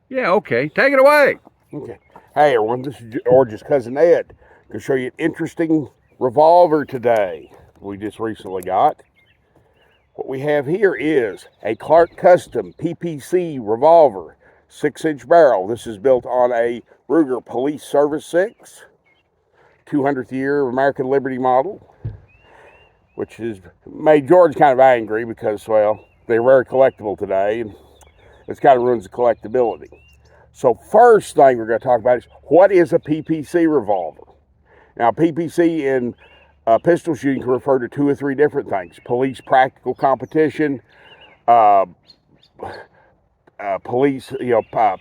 Yeah, okay. Take it away. Okay. Hey everyone, this is George's cousin Ed. Going to show you an interesting revolver today we just recently got. What we have here is a Clark Custom PPC revolver, 6-inch barrel. This is built on a Ruger Police Service 6, 200th year American Liberty model, which has made George kind of angry because, well, they're very collectible today, and it's kind of ruins the collectability. So first thing we're going to talk about is what is a PPC revolver? Now, PPC in pistol shooting can refer to 2 or 3 different things: police practical competition, uh, police,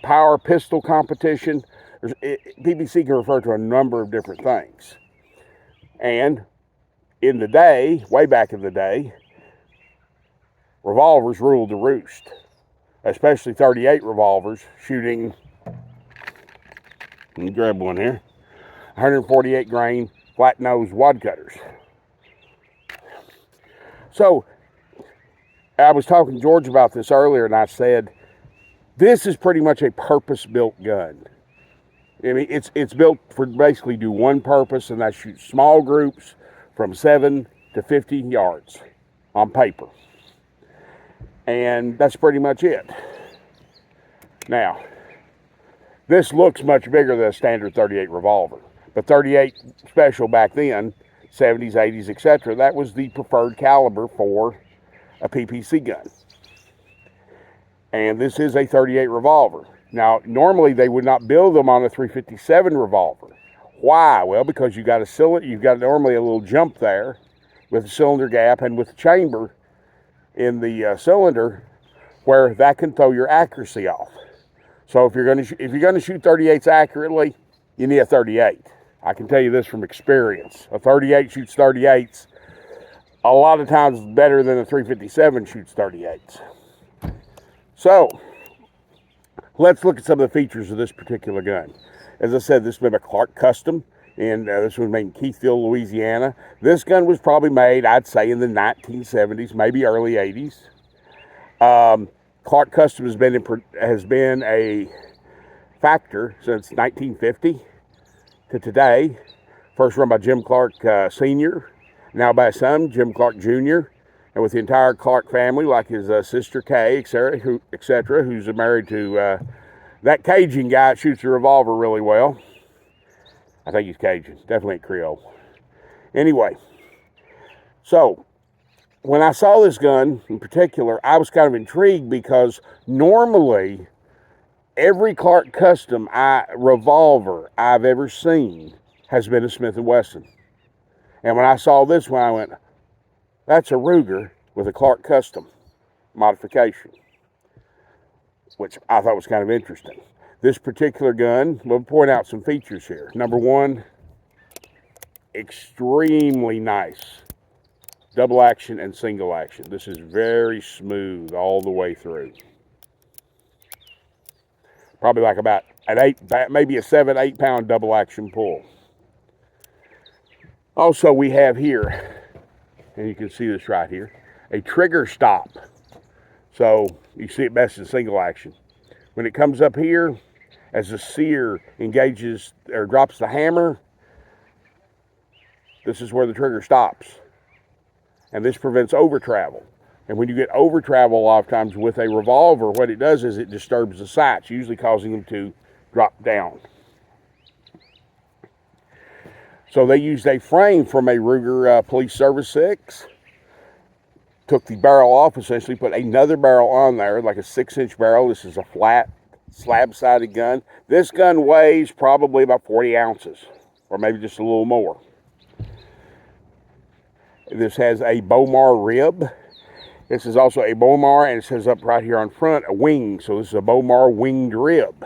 power pistol competition. PPC can refer to a number of different things. And in the day, way back in the day, revolvers ruled the roost, especially 38 revolvers shooting. Let me grab one here. 148 grain flat nose wad cutters. So I was talking to George about this earlier, and I said, this is pretty much a purpose-built gun. I mean, it's built for basically do one purpose, and that's shoot small groups from 7 to 50 yards on paper. And that's pretty much it. Now, this looks much bigger than a standard 38 revolver. But 38 special back then, 70s, 80s, etc., that was the preferred caliber for a PPC gun. And this is a 38 revolver. Now, normally they would not build them on a 357 revolver. Why? Well, because you've got normally a little jump there with a cylinder gap and with the chamber in the cylinder where that can throw your accuracy off. So if you're going to shoot 38s accurately, you need a 38. I can tell you this from experience. A 38 shoots 38s a lot of times better than a 357 shoots 38s. So let's look at some of the features of this particular gun. As I said, this is made by Clark Custom, and this was made in Keithville, Louisiana. This gun was probably made, I'd say, in the 1970s, maybe early 80s. Clark Custom has been a factor since 1950 to today. First run by Jim Clark Sr., now by his son, Jim Clark Jr., and with the entire Clark family, like his sister Kay, etc., who's married to that Cajun guy that shoots a revolver really well. I think he's Cajun, definitely ain't Creole. Anyway, so when I saw this gun in particular, I was kind of intrigued because normally every Clark Custom revolver I've ever seen has been a Smith & Wesson. And when I saw this one, I went, that's a Ruger with a Clark Custom modification, which I thought was kind of interesting. This particular gun, we'll point out some features here. Number one, extremely nice double action and single action. This is very smooth all the way through. Probably like about maybe a 7-8 pound double action pull. Also, we have here, and you can see this right here, a trigger stop. So you see it best in single action. When it comes up here, as the sear engages or drops the hammer, this is where the trigger stops. And this prevents over travel. And when you get over travel a lot of times with a revolver, what it does is it disturbs the sights, usually causing them to drop down. So they used a frame from a Ruger Police Service 6, took the barrel off, essentially put another barrel on there, like a 6-inch barrel. This is a flat, slab-sided gun. This gun weighs probably about 40 ounces, or maybe just a little more. This has a Bomar rib. This is also a Bomar, and it says up right here on front, a wing. So this is a Bomar winged rib.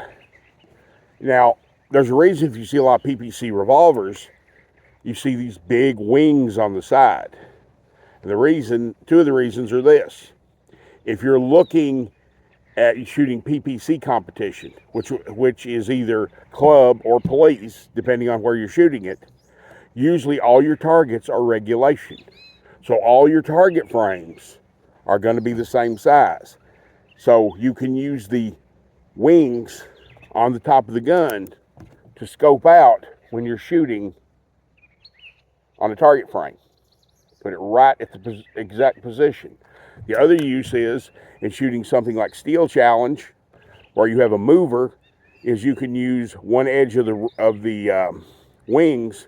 Now, there's a reason if you see a lot of PPC revolvers, you see these big wings on the side. And two of the reasons are this. If you're looking at shooting PPC competition, which is either club or police, depending on where you're shooting it, usually all your targets are regulation. So all your target frames are going to be the same size. So you can use the wings on the top of the gun to scope out when you're shooting on a target frame. Put it right at the exact position. The other use is in shooting something like Steel Challenge, where you have a mover, is you can use one edge of the wings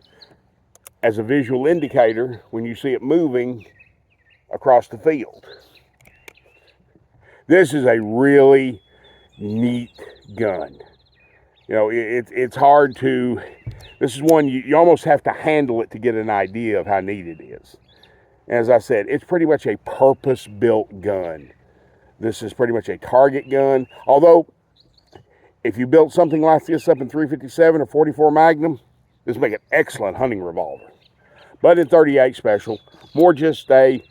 as a visual indicator when you see it moving across the field. This is a really neat gun. You know, it's hard to, this is one you almost have to handle it to get an idea of how neat it is. As I said, it's pretty much a purpose-built gun. This is pretty much a target gun. Although, if you built something like this up in 357 or 44 Magnum, this would make an excellent hunting revolver. But in 38 Special, more just a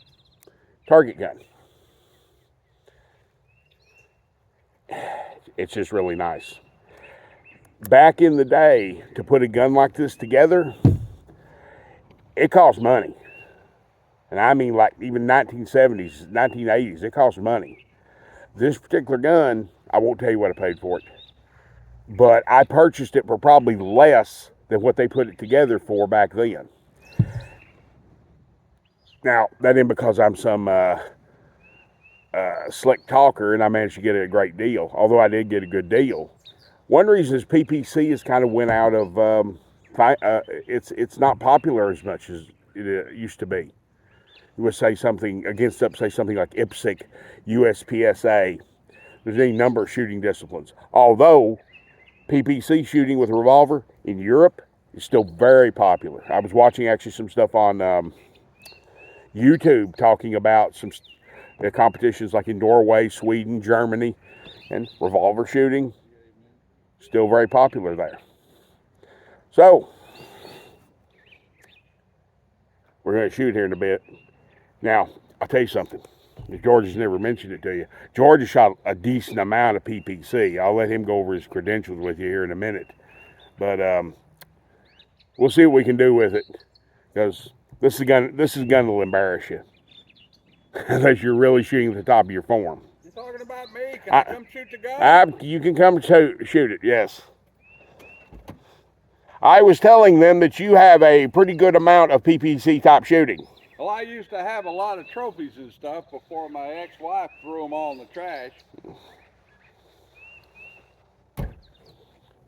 target gun. It's just really nice. Back in the day, to put a gun like this together, it cost money. And I mean, like, even 1970s, 1980s, it cost money. This particular gun, I won't tell you what I paid for it, but I purchased it for probably less than what they put it together for back then. Now, that ain't because I'm some slick talker and I managed to get a great deal, although I did get a good deal. One reason is PPC has kind of went out of, it's not popular as much as it used to be. You would say something against say something like IPSC, USPSA. There's any number of shooting disciplines. Although PPC shooting with a revolver in Europe is still very popular. I was watching actually some stuff on YouTube talking about some competitions like in Norway, Sweden, Germany, and revolver shooting still very popular there. So we're going to shoot here in a bit. Now, I'll tell you something. George has never mentioned it to you. George has shot a decent amount of PPC. I'll let him go over his credentials with you here in a minute. But we'll see what we can do with it. Because this is a gun that will embarrass you. Unless you're really shooting at the top of your form. You're talking about me? Can I come shoot the gun? You can come shoot it, yes. I was telling them that you have a pretty good amount of PPC top shooting. Well, I used to have a lot of trophies and stuff before my ex-wife threw them all in the trash.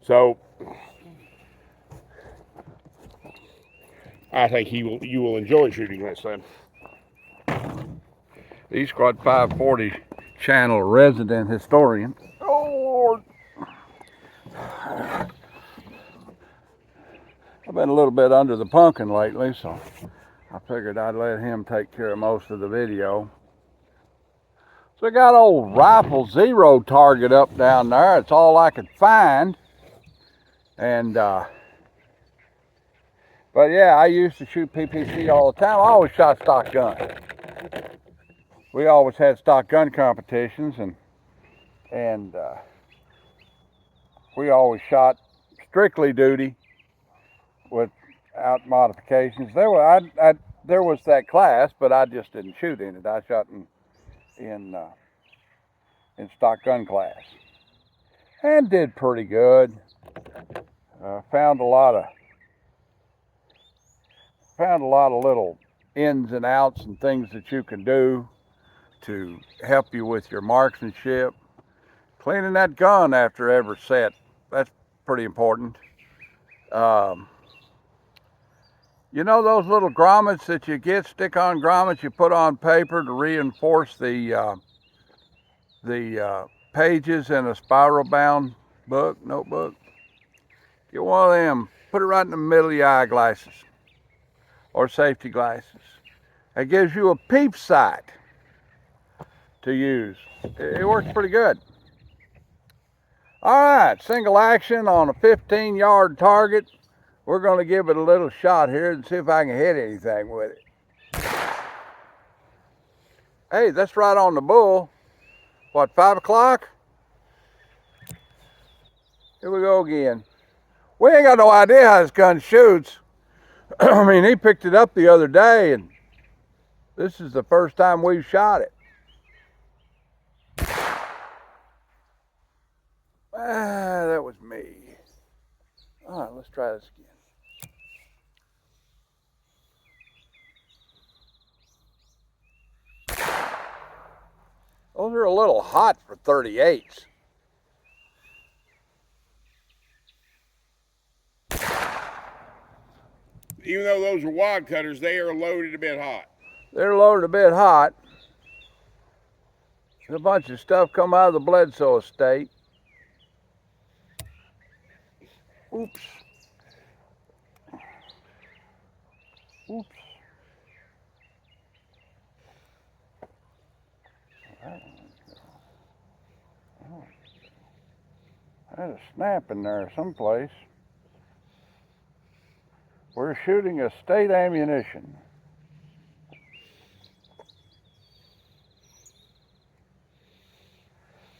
So, I think you will enjoy shooting this then. East Squad 540 channel resident historian. Oh, Lord. I've been a little bit under the pumpkin lately, so I figured I'd let him take care of most of the video. So I got old Rifle Zero target up down there. It's all I could find. And, but yeah, I used to shoot PPC all the time. I always shot stock gun. We always had stock gun competitions, and we always shot strictly duty without modifications. There was that class, but I just didn't shoot in it. I shot in stock gun class and did pretty good. Found a lot of little ins and outs and things that you can do to help you with your marksmanship. Cleaning that gun after every set, that's pretty important. You know those little grommets that you get, stick-on grommets you put on paper to reinforce the pages in a spiral-bound notebook? Get one of them, put it right in the middle of your eyeglasses or safety glasses. It gives you a peep sight to use. It works pretty good. All right, single action on a 15-yard target. We're going to give it a little shot here and see if I can hit anything with it. Hey, that's right on the bull. What, 5 o'clock? Here we go again. We ain't got no idea how this gun shoots. I mean, he picked it up the other day, and this is the first time we've shot it. That was me. All right, let's try this again. Those are a little hot for 38s. Even though those are wad cutters, they are loaded a bit hot. They're loaded a bit hot. There's a bunch of stuff come out of the Bledsoe estate. Oops. Oops. I had a snap in there someplace. We're shooting a state ammunition.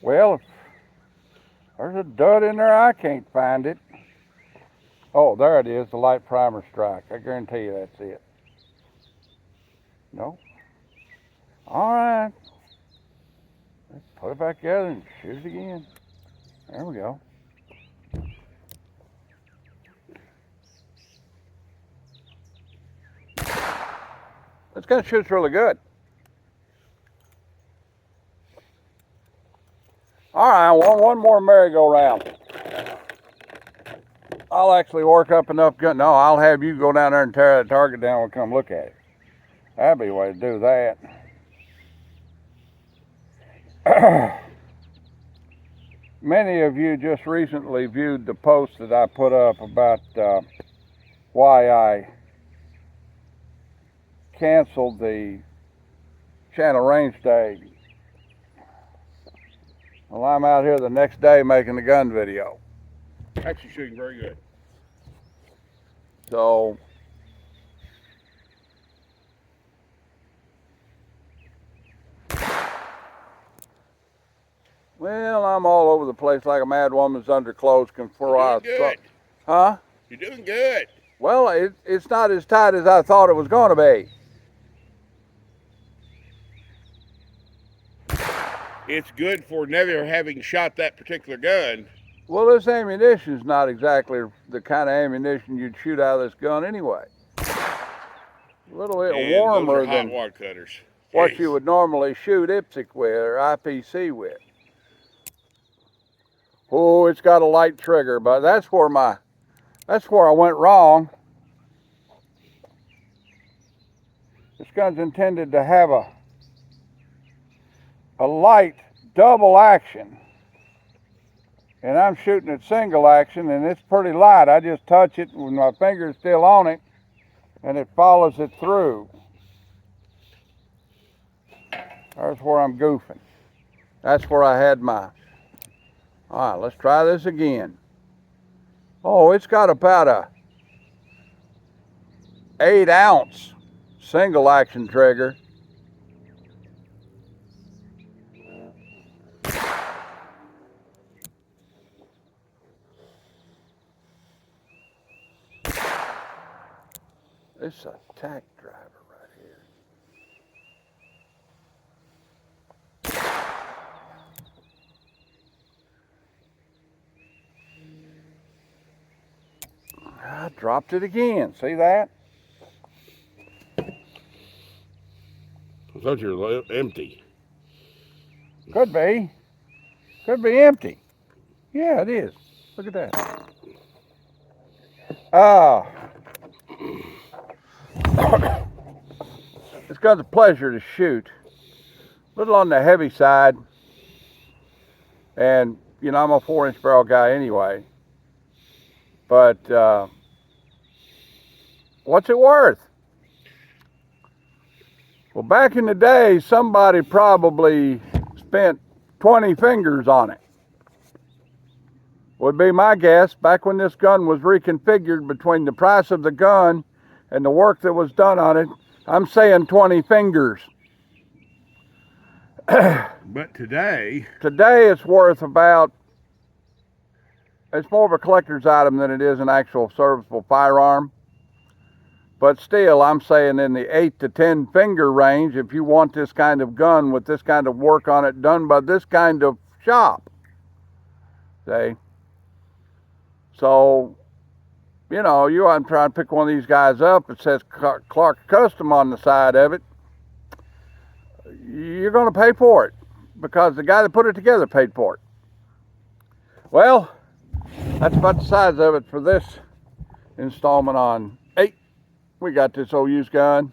Well, if there's a dud in there, I can't find it. Oh, there it is, the light primer strike. I guarantee you that's it. Nope. All right. Let's put it back together and shoot it again. There we go. This gun shoots really good. All right, one more merry-go-round. I'll actually work up enough gun. No, I'll have you go down there and tear that target down and come look at it. That'd be the way to do that. Many of you just recently viewed the post that I put up about why I canceled the Channel Range Day. Well, I'm out here the next day making the gun video. Actually shooting very good. So, well, I'm all over the place like a mad woman's underclothes can fly. You're doing good. Huh? You're doing good. Well, it's not as tight as I thought it was going to be. It's good for never having shot that particular gun. Well, this ammunition is not exactly the kind of ammunition you'd shoot out of this gun anyway. A little bit And warmer those are hot than wad cutters. what Jeez. you would normally shoot IPSC with or IPC with. Oh, it's got a light trigger, but that's where I went wrong. This gun's intended to have a light double action. And I'm shooting at single action, and it's pretty light. I just touch it with my fingers still on it, and it follows it through. That's where I'm goofing. That's where I had my... All right, let's try this again. Oh, it's got about a 8-ounce single action trigger. This is a tack driver right here. I dropped it again. See that? I thought you were empty. Could be. Could be empty. Yeah, it is. Look at that. This gun's a pleasure to shoot. A little on the heavy side. And, you know, I'm a 4-inch barrel guy anyway. But what's it worth? Well, back in the day, somebody probably spent 20 fingers on it. Would be my guess, back when this gun was reconfigured between the price of the gun and the work that was done on it. I'm saying 20 fingers. But today it's worth about, it's more of a collector's item than it is an actual serviceable firearm. But still, I'm saying in the 8 to 10 finger range, if you want this kind of gun with this kind of work on it done by this kind of shop. See? So, you know, you want to try and pick one of these guys up that says Clark Custom on the side of it, you're going to pay for it because the guy that put it together paid for it. Well, that's about the size of it for this installment on 8. We got this old used gun.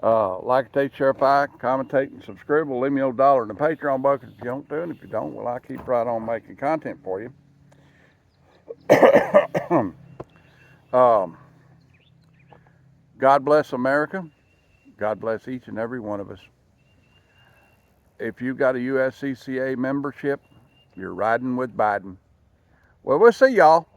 Like, take, share, commentate, and subscribe. Leave me a $1 in the Patreon bucket if you don't do it. If you don't, well, I keep right on making content for you. God bless America. God bless each and every one of us. If you got a USCCA membership, you're riding with Biden. Well, we'll see y'all.